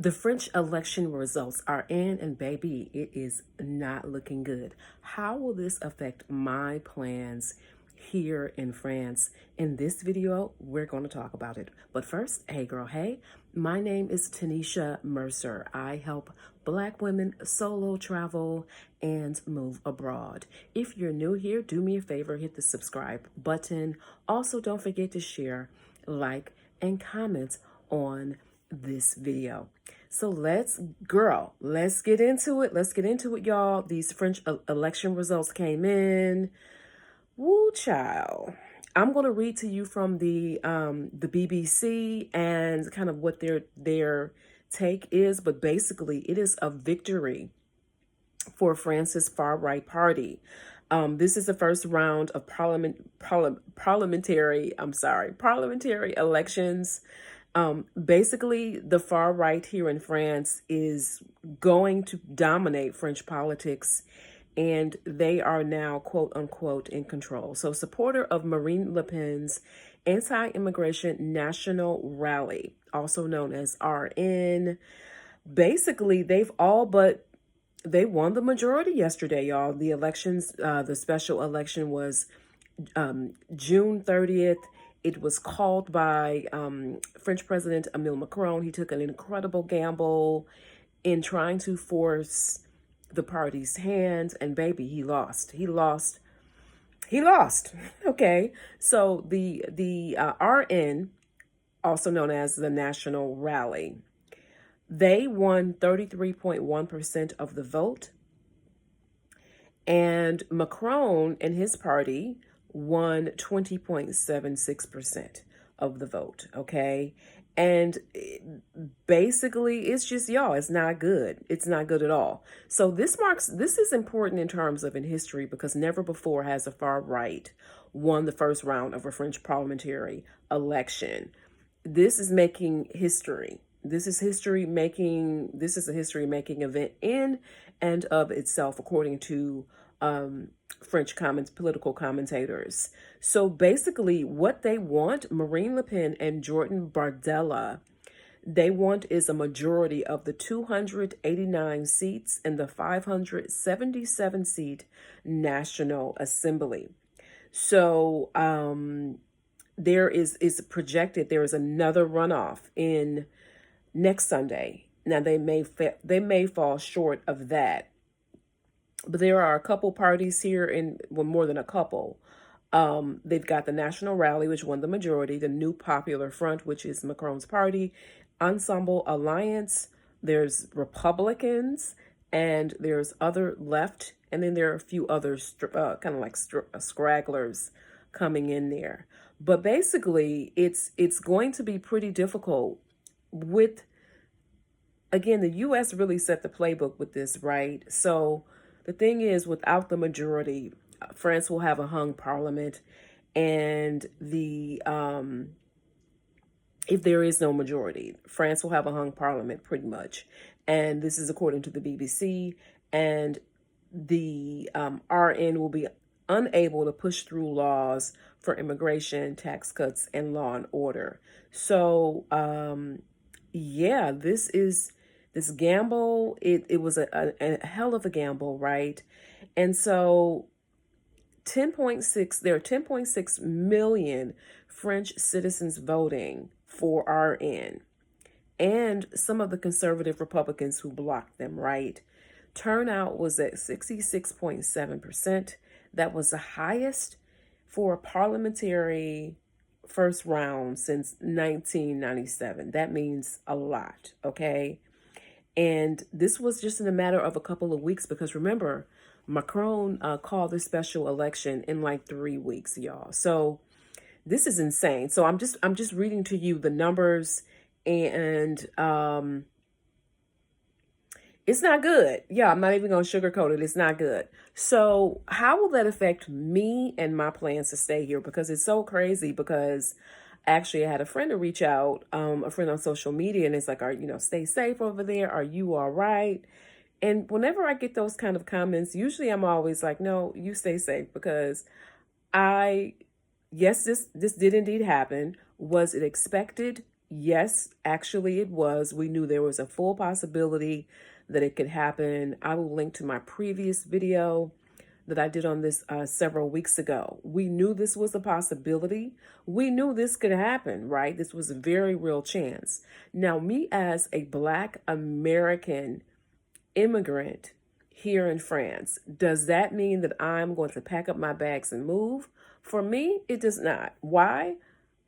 The French election results are in, and baby, it is not looking good. How will this affect my plans here in France? In this video, we're going to talk about it. But first, hey girl, hey, my name is Tanisha Mercer. I help Black women solo travel and move abroad. If you're new here, do me a favor, hit the subscribe button. Also, don't forget to share, like, and comment on this video. So let's get into it. Let's get into it, y'all. These French election results came in. Woo, child. I'm going to read to you from the BBC and kind of what their take is, but basically it is a victory for France's far-right party. This is the first round of parliamentary elections. Basically, the far right here in France is going to dominate French politics, and they are now, quote unquote, in control. So, supporter of Marine Le Pen's anti-immigration national rally, also known as RN, basically they won the majority yesterday, y'all. The elections, the special election was June 30th. It was called by French President Emmanuel Macron. He took an incredible gamble in trying to force the party's hand, and baby, he lost. Okay, so the RN, also known as the National Rally, they won 33.1% of the vote, and Macron and his party won 20.76% of the vote, okay? And basically, it's just, y'all, it's not good. It's not good at all. So this is important in terms of in history, because never before has the far right won the first round of a French parliamentary election. This is making history. This is a history-making event in and of itself, according to French political commentators. So basically what they want, Marine Le Pen and Jordan Bardella, they want is a majority of the 289 seats in the 577 seat National Assembly. So it's projected there is another runoff in next Sunday. Now they may fall short of that, but there are a couple parties here more than a couple. They've got the National Rally, which won the majority, the New Popular Front, which is Macron's party, Ensemble Alliance, there's Republicans, and there's other left, and then there are a few others, kind of like scragglers coming in there. But basically, it's going to be pretty difficult with, again, the U.S. really set the playbook with this, right? So the thing is, without the majority, France will have a hung parliament, and if there is no majority, France will have a hung parliament pretty much. And this is according to the BBC, and the RN will be unable to push through laws for immigration, tax cuts, and law and order. So, yeah, this gamble, it was a hell of a gamble, right? And so there are 10.6 million French citizens voting for RN, and some of the conservative Republicans who blocked them, right? Turnout was at 66.7%. That was the highest for a parliamentary first round since 1997. That means a lot, okay? And this was just in a matter of a couple of weeks, because remember, Macron called this special election in like 3 weeks, y'all. So this is insane. So I'm just reading to you the numbers, and it's not good. Yeah, I'm not even going to sugarcoat it. It's not good. So how will that affect me and my plans to stay here? Because it's so crazy, because actually I had a friend to reach out, a friend on social media, and it's like, stay safe over there. Are you all right? And whenever I get those kind of comments, usually I'm always like, no, you stay safe, because yes, this did indeed happen. Was it expected? Yes, actually it was. We knew there was a full possibility that it could happen. I will link to my previous video that I did on this several weeks ago. We knew this was a possibility. We knew this could happen, right? This was a very real chance. Now, me as a Black American immigrant here in France, does that mean that I'm going to pack up my bags and move? For me, it does not. Why?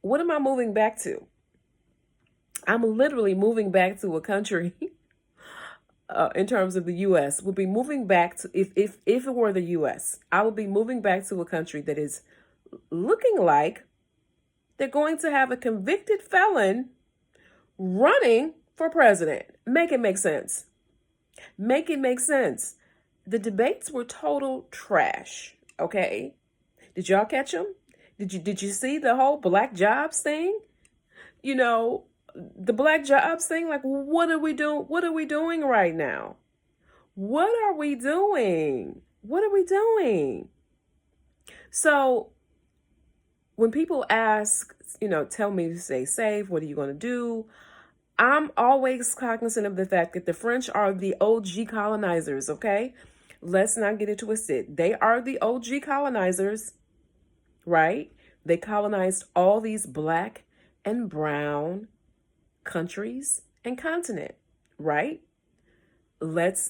What am I moving back to? I'm literally moving back to a country in terms of the U.S. Would be moving back to, if it were the U.S., I would be moving back to a country that is looking like they're going to have a convicted felon running for president. Make it make sense. Make it make sense. The debates were total trash. Okay, did y'all catch them? Did you see the whole black jobs thing? You know, the black jobs thing. Like, what are we doing? What are we doing right now? What are we doing? What are we doing? So when people ask, tell me to stay safe, what are you going to do? I'm always cognizant of the fact that the French are the OG colonizers, okay? Let's not get it twisted. They are the OG colonizers, right? They colonized all these black and brown countries and continent, right? Let's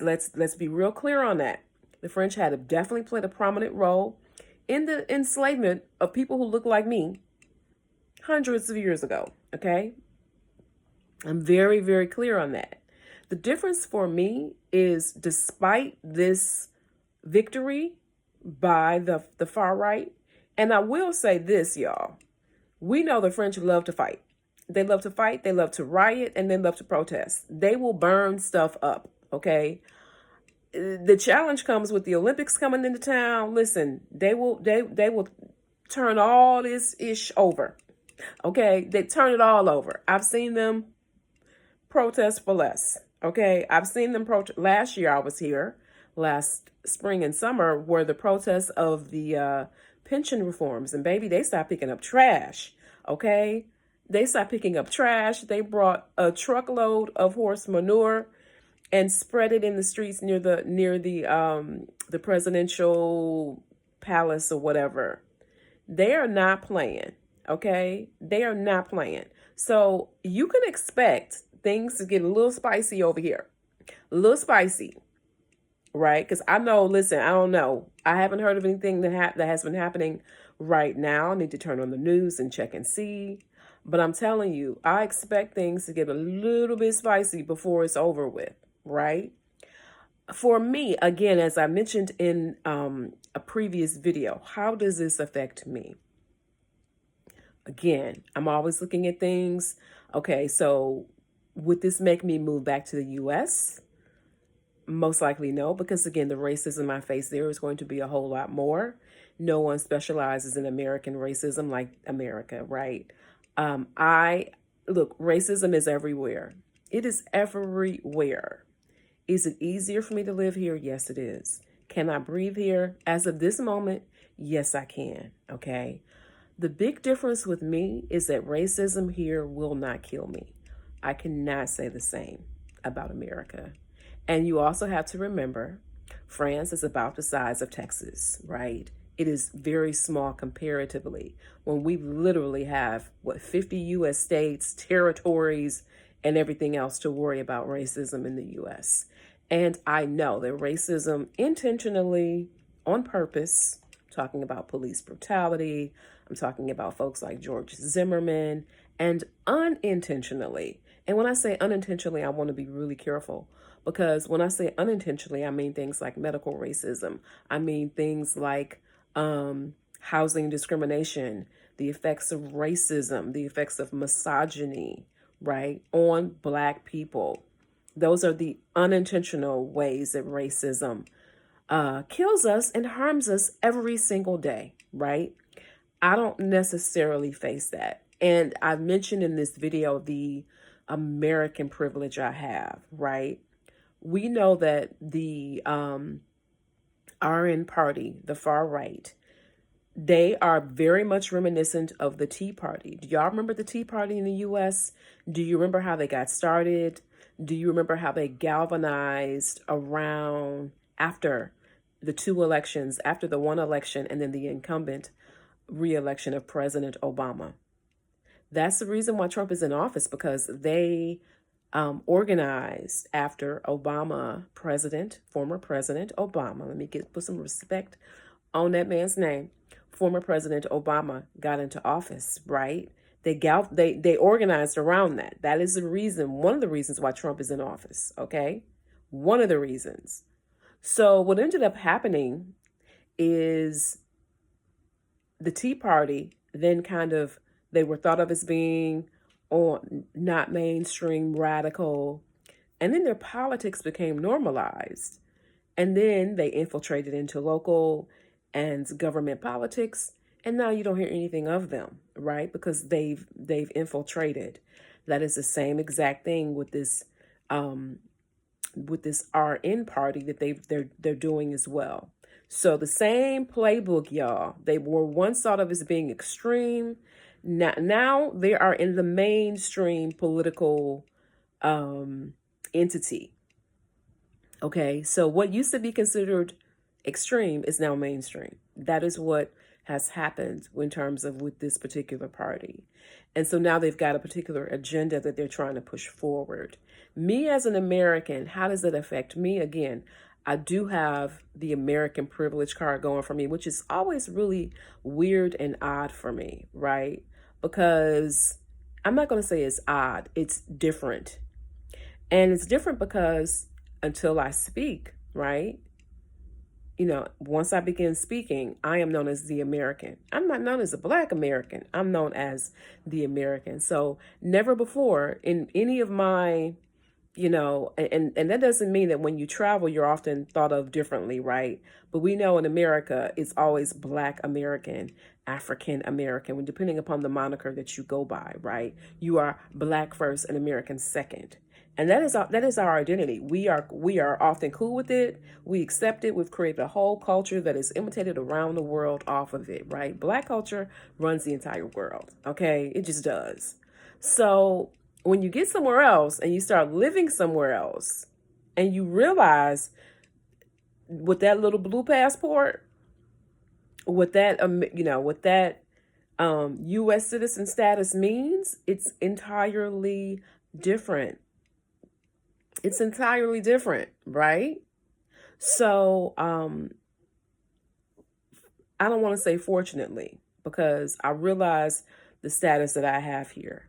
be real clear on that. The French had definitely played a prominent role in the enslavement of people who look like me hundreds of years ago, okay? I'm very, very clear on that. The difference for me is, despite this victory by the far right, and I will say this, y'all, we know the French love to fight. They love to fight, they love to riot, and they love to protest. They will burn stuff up, okay? The challenge comes with the Olympics coming into town. Listen, they will turn all this ish over, okay? They turn it all over. I've seen them protest for less, okay? I've seen them protest. Last year I was here, last spring and summer, were the protests of the pension reforms. And baby, they stopped picking up trash, okay? They stopped picking up trash. They brought a truckload of horse manure and spread it in the streets near the presidential palace or whatever. They are not playing, okay? They are not playing. So you can expect things to get a little spicy over here, a little spicy, right? Because I know, listen, I don't know. I haven't heard of anything that has been happening right now. I need to turn on the news and check and see. But I'm telling you, I expect things to get a little bit spicy before it's over with, right? For me, again, as I mentioned in a previous video, how does this affect me? Again, I'm always looking at things. Okay, so would this make me move back to the U.S.? Most likely no, because again, the racism I face there is going to be a whole lot more. No one specializes in American racism like America, right? Look, racism is everywhere. It is everywhere. Is it easier for me to live here? Yes, it is. Can I breathe here? As of this moment, yes, I can. Okay. The big difference with me is that racism here will not kill me. I cannot say the same about America. And you also have to remember, France is about the size of Texas, right? It is very small comparatively, when we literally have, 50 U.S. states, territories, and everything else to worry about racism in the U.S. And I know that racism intentionally, on purpose, talking about police brutality, I'm talking about folks like George Zimmerman, and unintentionally. And when I say unintentionally, I want to be really careful, because when I say unintentionally, I mean things like medical racism. I mean things like housing discrimination, the effects of racism, the effects of misogyny, right, on Black people. Those are the unintentional ways that racism kills us and harms us every single day, right? I don't necessarily face that. And I've mentioned in this video the American privilege I have, right? We know that the RN party, the far right, They are very much reminiscent of the Tea Party. Do y'all remember the Tea Party in the US? Do you remember how they got started? Do you remember how they galvanized around after the two elections, after the one election and then the incumbent re-election of President Obama? That's the reason why Trump is in office, because they organized after former President Obama. Let me put some respect on that man's name. Former President Obama got into office, right? They organized around that. That is the reason, one of the reasons why Trump is in office, okay? One of the reasons. So what ended up happening is the Tea Party then they were thought of as being not mainstream, radical, and then their politics became normalized. And then they infiltrated into local and government politics, and now you don't hear anything of them, right? Because they've infiltrated. That is the same exact thing with this RN party that they're doing as well. So the same playbook, y'all. They were once thought of as being extreme. Now they are in the mainstream political entity. Okay, so what used to be considered extreme is now mainstream. That is what has happened in terms of with this particular party. And so now they've got a particular agenda that they're trying to push forward. Me as an American, how does it affect me? Again, I do have the American privilege card going for me, which is always really weird and odd for me, right? Because I'm not going to say it's odd, it's different. And it's different because until I speak, right? Once I begin speaking, I am known as the American. I'm not known as a Black American. I'm known as the American. So never before in any of my, and that doesn't mean that when you travel, you're often thought of differently, right? But we know in America, it's always Black American, African American, depending upon the moniker that you go by, right? You are Black first and American second. And that is our identity. We are often cool with it. We accept it. We've created a whole culture that is imitated around the world off of it, right? Black culture runs the entire world. Okay, it just does. So when you get somewhere else and you start living somewhere else, and you realize with that little blue passport, what that U.S. citizen status means, it's entirely different. It's entirely different, right? So I don't want to say fortunately, because I realize the status that I have here.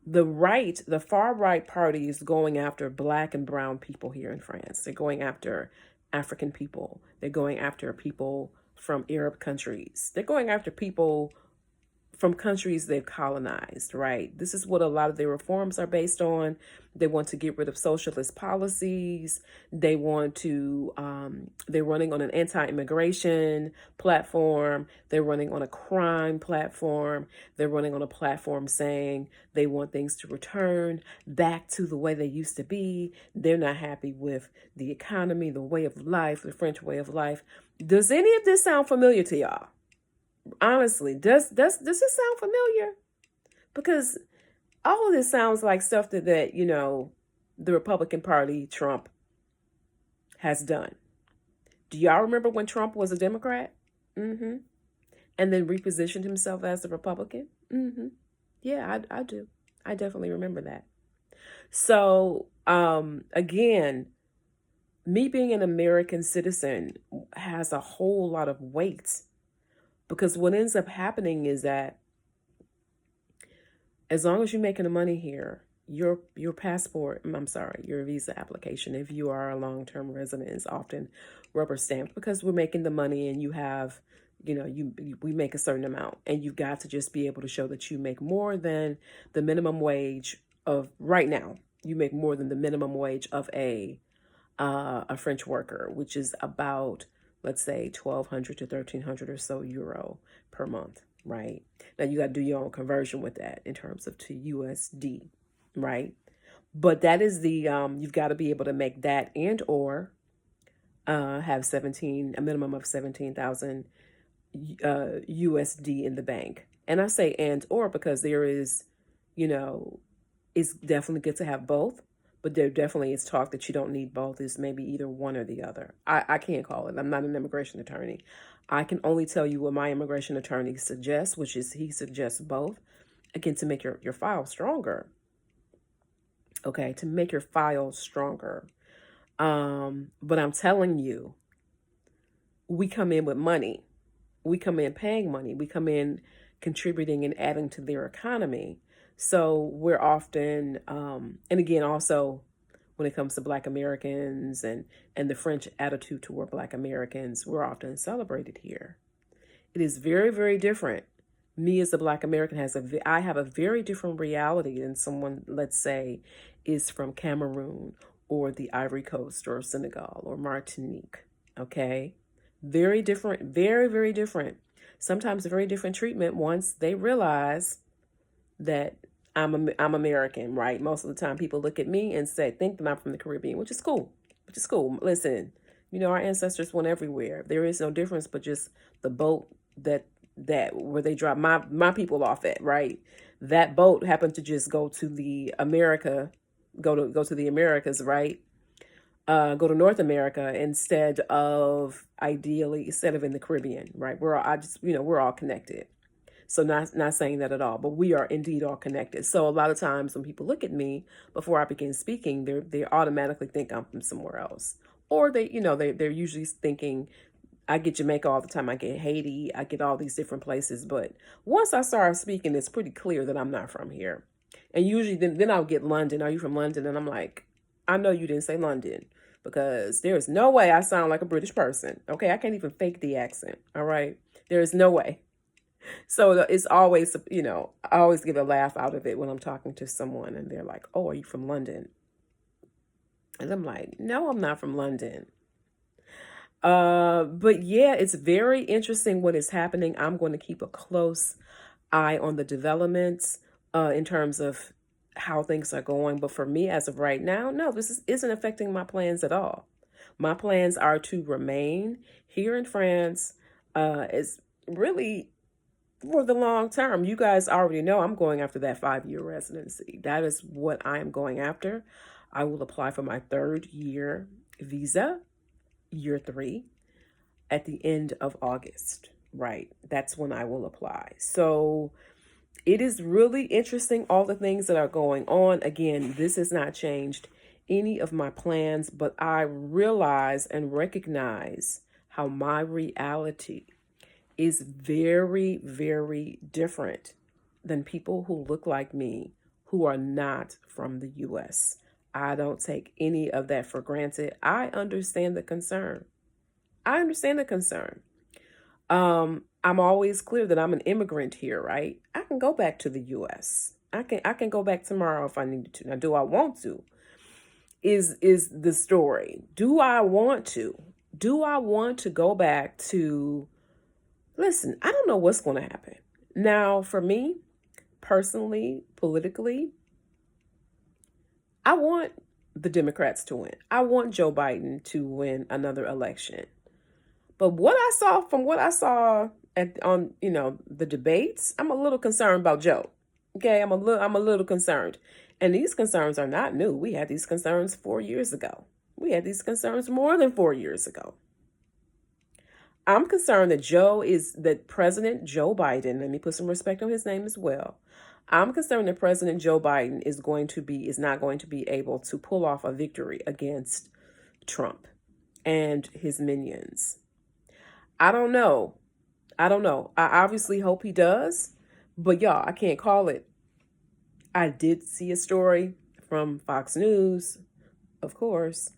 The far right party is going after Black and brown people here in France. They're going after African people. They're going after people from Arab countries. They're going after people from countries they've colonized, right? This is what a lot of their reforms are based on. They want to get rid of socialist policies. They're running on an anti-immigration platform. They're running on a crime platform. They're running on a platform saying they want things to return back to the way they used to be. They're not happy with the economy, the way of life, the French way of life. Does any of this sound familiar to y'all? Honestly, does this sound familiar? Because all of this sounds like stuff that the Republican Party, Trump, has done. Do y'all remember when Trump was a Democrat? And then repositioned himself as a Republican? Yeah, I do. I definitely remember that. So, again, me being an American citizen has a whole lot of weight. Because what ends up happening is that as long as you're making the money here, your visa application, if you are a long-term resident, is often rubber stamped because we're making the money and you have, we make a certain amount, and you've got to just be able to show that you make more than the minimum wage of right now. You make more than the minimum wage of a French worker, which is about, let's say, 1,200 to 1,300 or so euro per month, right? Now you got to do your own conversion with that in terms of to USD, right? But that is you've got to be able to make that and or have a minimum of 17,000 USD in the bank. And I say and or because there is, you know, it's definitely good to have both, but there definitely is talk that you don't need both. It's maybe either one or the other. I can't call it. I'm not an immigration attorney. I can only tell you what my immigration attorney suggests, which is he suggests both, again, to make your file stronger. Okay, to make your file stronger. But I'm telling you, we come in with money. We come in paying money. We come in contributing and adding to their economy. So we're often, and again, also when it comes to Black Americans and the French attitude toward Black Americans, we're often celebrated here. It is very, very different. Me as a Black American I have a very different reality than someone, let's say, is from Cameroon or the Ivory Coast or Senegal or Martinique. Okay, very different, very, very different. Sometimes a very different treatment once they realize that I'm American, right? Most of the time people look at me and think that I'm from the Caribbean, which is cool. Which is cool. Listen, our ancestors went everywhere. There is no difference but just the boat that where they drop my people off at, right? That boat happened to just go to the Americas, right? Go to North America instead of in the Caribbean, right? We're all connected. So not saying that at all, but we are indeed all connected. So a lot of times when people look at me before I begin speaking, they automatically think I'm from somewhere else, or they're usually thinking I get Jamaica all the time, I get Haiti, I get all these different places. But once I start speaking, it's pretty clear that I'm not from here. And usually then I'll get London. Are you from London? And I'm like, I know you didn't say London because there's no way I sound like a British person. Okay, I can't even fake the accent. All right, there is no way. So it's always, I always get a laugh out of it when I'm talking to someone and they're like, oh, are you from London? And I'm like, no, I'm not from London. But yeah, it's very interesting what is happening. I'm going to keep a close eye on the developments in terms of how things are going. But for me, as of right now, no, isn't affecting my plans at all. My plans are to remain here in France. Is really for the long term. You guys already know I'm going after that 5-year residency. That is what I am going after. I will apply for my 3rd year visa, year 3, at the end of August, right? That's when I will apply. So it is really interesting, all the things that are going on. Again, this has not changed any of my plans, but I realize and recognize how my reality is very, very different than people who look like me who are not from the U.S. I don't take any of that for granted. I understand the concern. I'm always clear that I'm an immigrant here, right? I can go back to the U.S. I can go back tomorrow if I needed to. Now, do I want to? Is the story. Do I want to? Do I want to go back to... Listen, I don't know what's going to happen. Now, for me, personally, politically, I want the Democrats to win. I want Joe Biden to win another election. But what I saw on the debates, I'm a little concerned about Joe. Okay, I'm a little concerned. And these concerns are not new. We had these concerns 4 years ago. We had these concerns more than 4 years ago. I'm concerned that President Joe Biden, let me put some respect on his name as well. I'm concerned that President Joe Biden is not going to be able to pull off a victory against Trump and his minions. I don't know. I obviously hope he does, but y'all, I can't call it. I did see a story from Fox News, of course,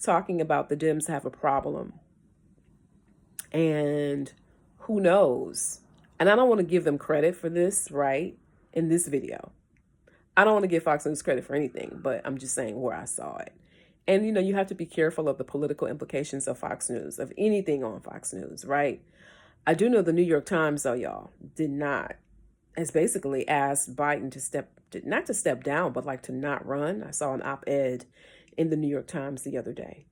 talking about the Dems have a problem. And who knows? And I don't want to give them credit for this, right? In this video. I don't want to give Fox News credit for anything, but I'm just saying where I saw it. And, you have to be careful of the political implications of Fox News, of anything on Fox News, right? I do know the New York Times, though, y'all, has basically asked Biden not to step down, but like to not run. I saw an op-ed in the New York Times the other day.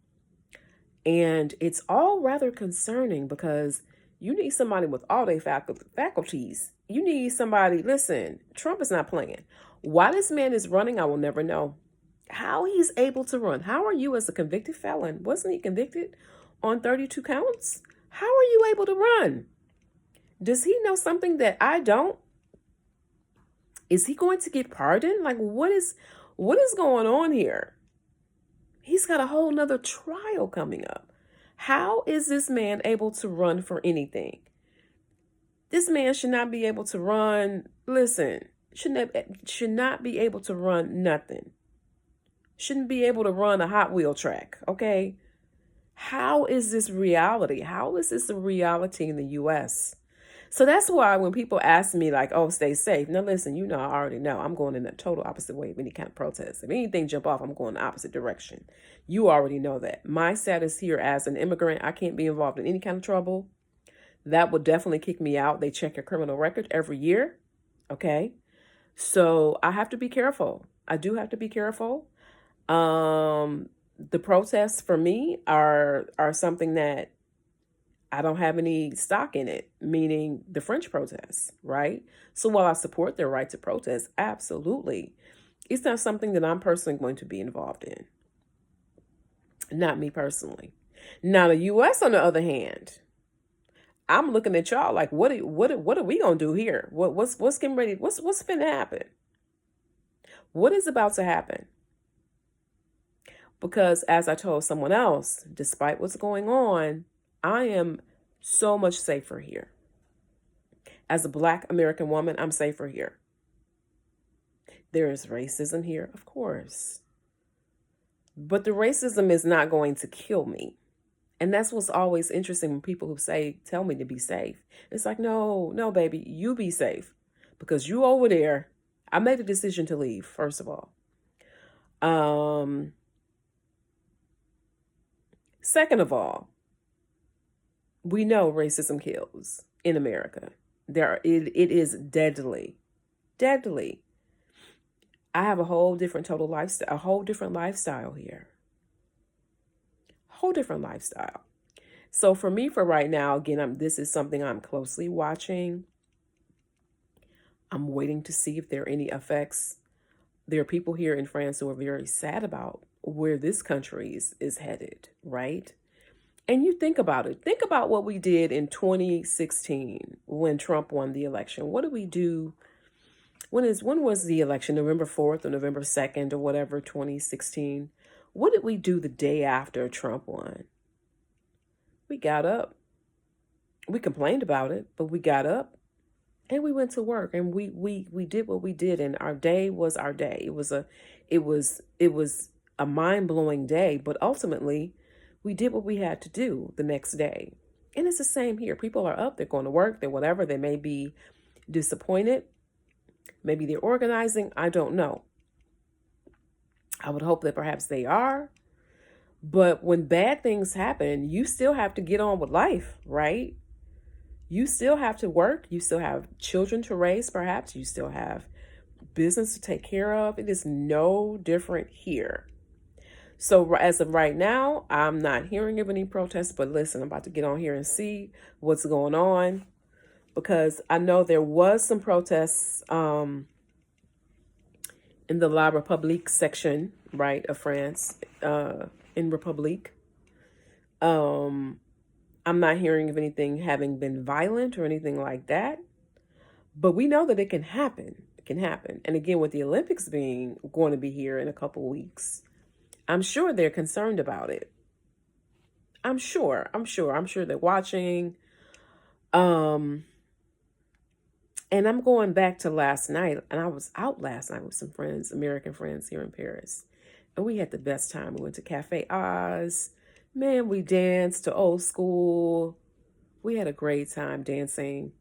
And it's all rather concerning because You need somebody with all their faculties. You need somebody, listen, Trump is not playing. Why this man is running, I will never know. How he's able to run. How are you, as a convicted felon? Wasn't he convicted on 32 counts? How are you able to run? Does he know something that I don't? Is he going to get pardoned? Like, what is going on here? He's got a whole nother trial coming up. How is this man able to run for anything? This man should not be able to run. Listen, should not be able to run nothing. Shouldn't be able to run a Hot Wheel track, okay? How is this reality? How is this a reality in the U.S.? So that's why when people ask me, like, oh, stay safe. Now, listen, I already know. I'm going in the total opposite way of any kind of protest. If anything jump off, I'm going the opposite direction. You already know that. My status here as an immigrant, I can't be involved in any kind of trouble. That would definitely kick me out. They check your criminal record every year, okay? So I have to be careful. I do have to be careful. The protests for me are something that I don't have any stock in it, meaning the French protests, right? So while I support their right to protest, absolutely, it's not something that I'm personally going to be involved in. Not me personally. Now, the U.S., on the other hand, I'm looking at y'all like, what are we gonna do here? What's getting ready? What's finna happen? What is about to happen? Because as I told someone else, despite what's going on, I am so much safer here. As a Black American woman, I'm safer here. There is racism here, of course. But the racism is not going to kill me. And that's what's always interesting when people who tell me to be safe. It's like, no, baby, you be safe. Because you over there, I made a decision to leave, first of all. Second of all, we know racism kills in America. It is deadly. Deadly. I have a whole different lifestyle here. Whole different lifestyle. So for me, for right now, again, this is something I'm closely watching. I'm waiting to see if there are any effects. There are people here in France who are very sad about where this country is headed, right? And you think about it. Think about what we did in 2016 when Trump won the election. What did we do? When was the election? November 4th or November 2nd or whatever, 2016. What did we do the day after Trump won? We got up. We complained about it, but we got up and we went to work and we did what we did, and our day was our day. It was a mind-blowing day, but ultimately we did what we had to do the next day. And it's the same here. People are up, they're going to work, they're whatever, they may be disappointed. Maybe they're organizing, I don't know. I would hope that perhaps they are. But when bad things happen, you still have to get on with life, right? You still have to work. You still have children to raise, perhaps. You still have business to take care of. It is no different here. So as of right now, I'm not hearing of any protests. But listen, I'm about to get on here and see what's going on. Because I know there was some protests in the La République section, right, of France, in République. I'm not hearing of anything having been violent or anything like that. But we know that it can happen. It can happen. And again, with the Olympics going to be here in a couple weeks, I'm sure they're concerned about it. I'm sure they're watching. And I'm going back to last night, and I was out last night with some friends, American friends here in Paris. And we had the best time. We went to Cafe Oz. Man, we danced to old school. We had a great time dancing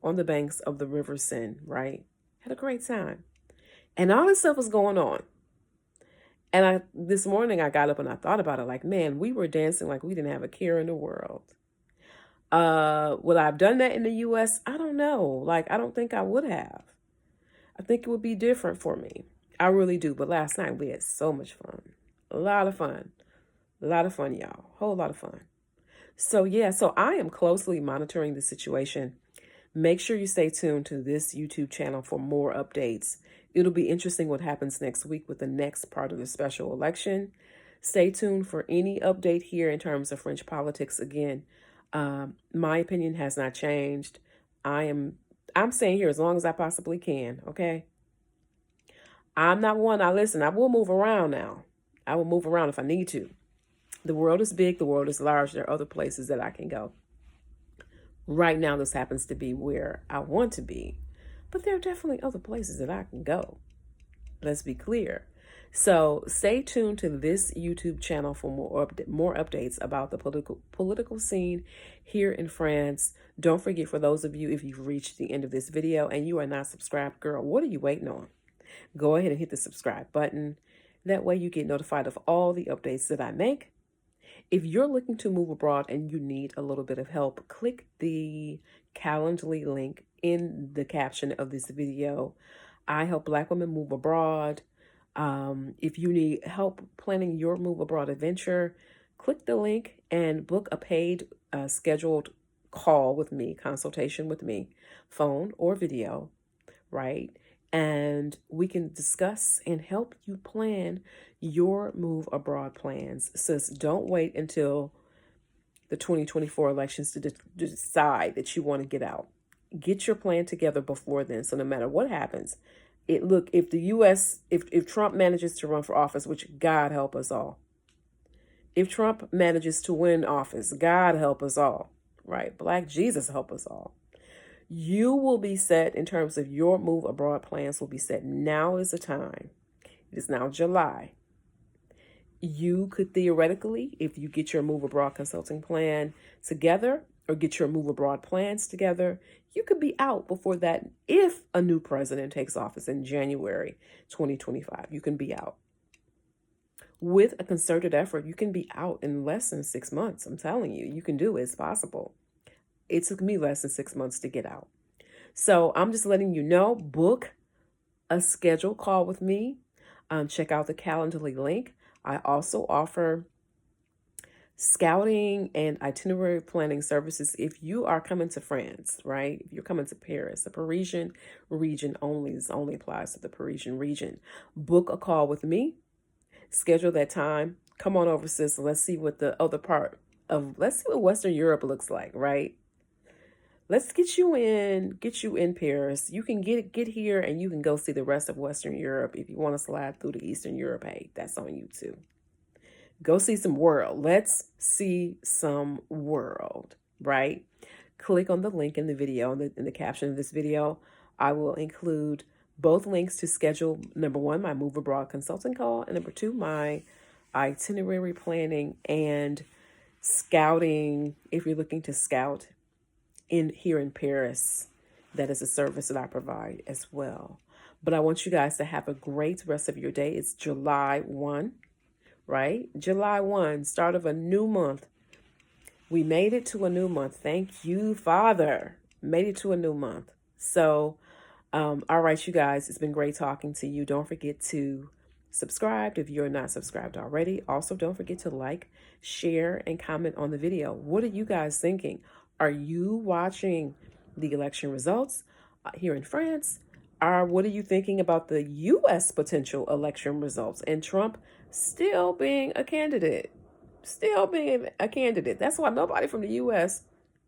on the banks of the River Seine, right? Had a great time. And all this stuff was going on. And this morning I got up and I thought about it like, man, we were dancing like we didn't have a care in the world. Would I have done that in the U.S.? I don't know. Like, I don't think I would have. I think it would be different for me. I really do. But last night we had so much fun. A lot of fun. A lot of fun, y'all. Whole lot of fun. So yeah, so I am closely monitoring the situation. Make sure you stay tuned to this YouTube channel for more updates. It'll be interesting what happens next week with the next part of the special election. Stay tuned for any update here in terms of French politics. Again, my opinion has not changed. I am I'm staying here as long as I possibly can. Okay, I'm not one. I listen. I will move around now. I will move around if I need to. The world is big. The world is large. There are other places that I can go. Right now, this happens to be where I want to be, but there are definitely other places that I can go. Let's be clear. So stay tuned to this YouTube channel for more updates about the political scene here in France. Don't forget, for those of you, if you've reached the end of this video and you are not subscribed, girl, what are you waiting on? Go ahead and hit the subscribe button. That way you get notified of all the updates that I make. If you're looking to move abroad and you need a little bit of help, click the Calendly link in the caption of this video. I help Black women move abroad. If you need help planning your move abroad adventure, click the link and book a paid scheduled call with me, consultation with me, phone or video, right? And we can discuss and help you plan your move abroad plans. Sis, don't wait until the 2024 elections to decide that you want to get out. Get your plan together before then. So no matter what happens, if the US, if Trump manages to run for office, which God help us all. If Trump manages to win office, God help us all, right? Black Jesus help us all. You will be set in terms of your move abroad plans will be set. Now is the time. It is now July. You could theoretically, if you get your move abroad consulting plan together or get your move abroad plans together, you could be out before that. If a new president takes office in January 2025, you can be out. With a concerted effort, you can be out in less than 6 months. I'm telling you, you can do it. It's possible. It took me less than 6 months to get out. So I'm just letting you know, book a scheduled call with me. Check out the Calendly link. I also offer scouting and itinerary planning services if you are coming to France, right? If you're coming to Paris, the Parisian region only, this only applies to the Parisian region. Book a call with me. Schedule that time. Come on over, sis. Let's see what let's see what Western Europe looks like, right? Let's get you in Paris. You can get here and you can go see the rest of Western Europe. If you want to slide through to Eastern Europe, hey, that's on you too. Go see some world. Let's see some world, right? Click on the link in the video, in the caption of this video. I will include both links to schedule, number one, my move abroad consulting call, and number two, my itinerary planning and scouting, if you're looking to scout here in Paris. That is a service that I provide as well. But I want you guys to have a great rest of your day. It's July 1, right? July 1, start of a new month. We made it to a new month. Thank you, Father. Made it to a new month. So, all right, you guys, it's been great talking to you. Don't forget to subscribe if you're not subscribed already. Also, don't forget to like, share, and comment on the video. What are you guys thinking? Are you watching the election results here in France? What are you thinking about the U.S. potential election results and Trump still being a candidate? That's why nobody from the U.S.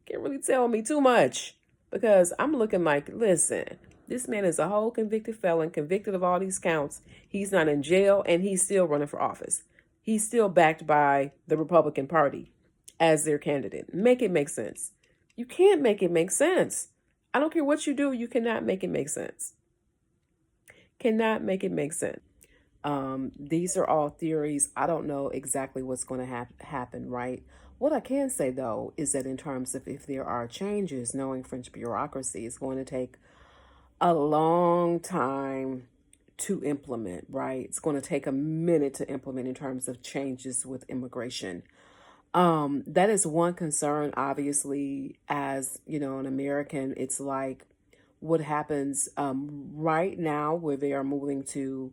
can really tell me too much, because I'm looking like, listen, this man is a whole convicted felon, convicted of all these counts. He's not in jail and he's still running for office. He's still backed by the Republican Party as their candidate. Make it make sense. You can't make it make sense. I don't care what you do. You cannot make it make sense. Cannot make it make sense. These are all theories. I don't know exactly what's going to happen, right? What I can say, though, is that in terms of if there are changes, knowing French bureaucracy is going to take a long time to implement, right? It's going to take a minute to implement in terms of changes with immigration. That is one concern, obviously, as, you know, an American. It's like what happens right now where they are moving to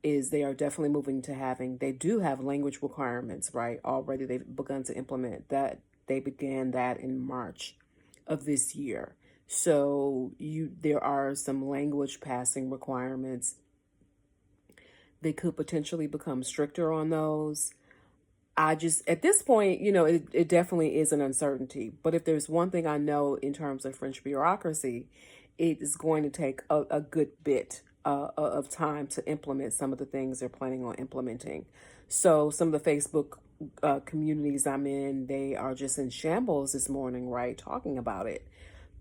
is they are definitely moving to they do have language requirements, right? Already they've begun to implement that. They began that in March of this year. So there are some language passing requirements. They could potentially become stricter on those. I just, at this point, it definitely is an uncertainty. But if there's one thing I know in terms of French bureaucracy, it is going to take a good bit of time to implement some of the things they're planning on implementing. So some of the Facebook communities I'm in, they are just in shambles this morning, right? Talking about it.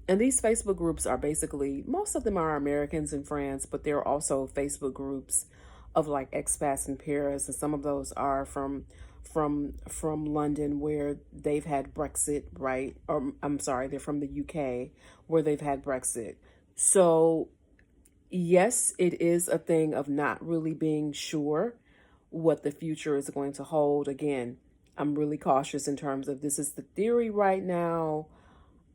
And these Facebook groups are basically, most of them are Americans in France, but there are also Facebook groups of like expats in Paris, and some of those are from London, where they've had Brexit, right? Or I'm sorry, they're from the UK, where they've had Brexit. So yes, it is a thing of not really being sure what the future is going to hold. Again, I'm really cautious in terms of this is the theory right now.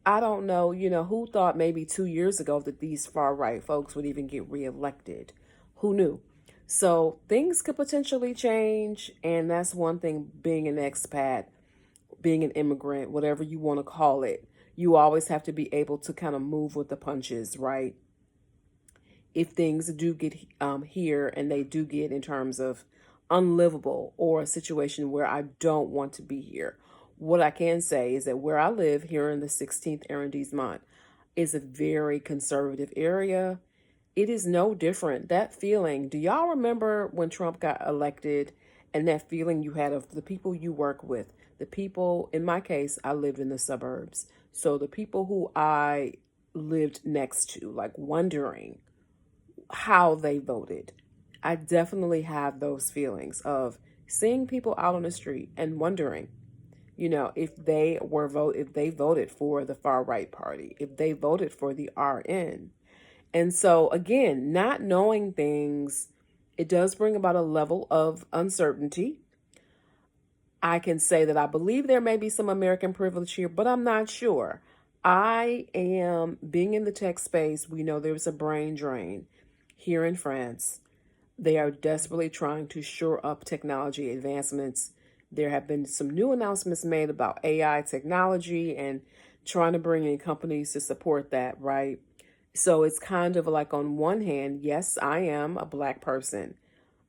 I don't know, who thought maybe 2 years ago that these far right folks would even get reelected? Who knew? So things could potentially change. And that's one thing, being an expat, being an immigrant, whatever you want to call it, you always have to be able to kind of move with the punches, right? If things do get here and they do get in terms of unlivable or a situation where I don't want to be here. What I can say is that where I live here in the 16th arrondissement is a very conservative area. It is no different. That feeling, do y'all remember when Trump got elected and that feeling you had of the people you work with? The people, in my case, I lived in the suburbs. So the people who I lived next to, like wondering how they voted. I definitely have those feelings of seeing people out on the street and wondering, if they voted for the far right party, if they voted for the RN. And so again, not knowing things, it does bring about a level of uncertainty. I can say that I believe there may be some American privilege here, but I'm not sure. I am, being in the tech space, we know there's a brain drain here in France. They are desperately trying to shore up technology advancements. There have been some new announcements made about AI technology and trying to bring in companies to support that, right? So it's kind of like, on one hand, yes, I am a Black person.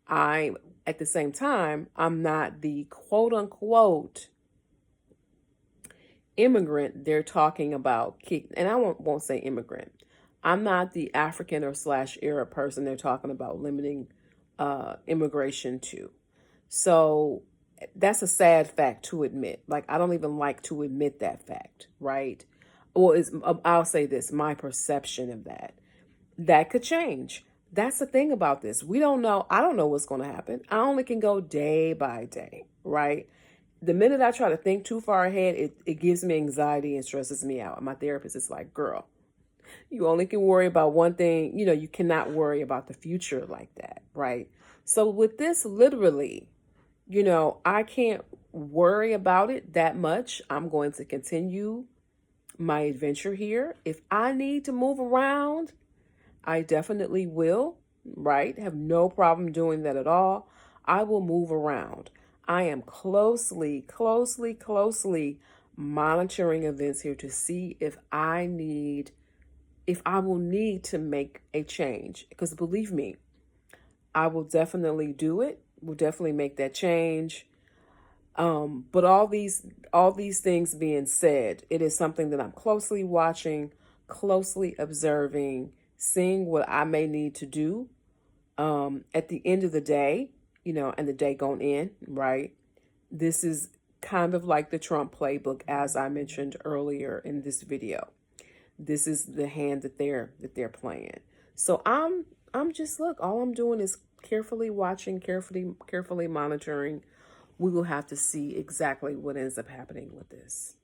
At the same time, I'm not the quote unquote immigrant they're talking about. And I won't say immigrant. I'm not the African or / Arab person they're talking about limiting immigration to. So that's a sad fact to admit. Like, I don't even like to admit that fact, right? Well, I'll say this, my perception of that could change. That's the thing about this. We don't know. I don't know what's going to happen. I only can go day by day, right? The minute I try to think too far ahead, it gives me anxiety and stresses me out. And my therapist is like, girl, you only can worry about one thing. You cannot worry about the future like that, right? So with this, literally, I can't worry about it that much. I'm going to continue my adventure here. If I need to move around, I definitely will, right? Have no problem doing that at all. I will move around. I am closely monitoring events here to see if I will need to make a change. Because believe me, I will definitely do it. We'll definitely make that change. But all these things being said, it is something that I'm closely watching, closely observing, seeing what I may need to do. At the end of the day, and the day going in, right? This is kind of like the Trump playbook, as I mentioned earlier in this video. This is the hand that they're playing. So I'm just, look, all I'm doing is carefully watching, carefully monitoring. We will have to see exactly what ends up happening with this.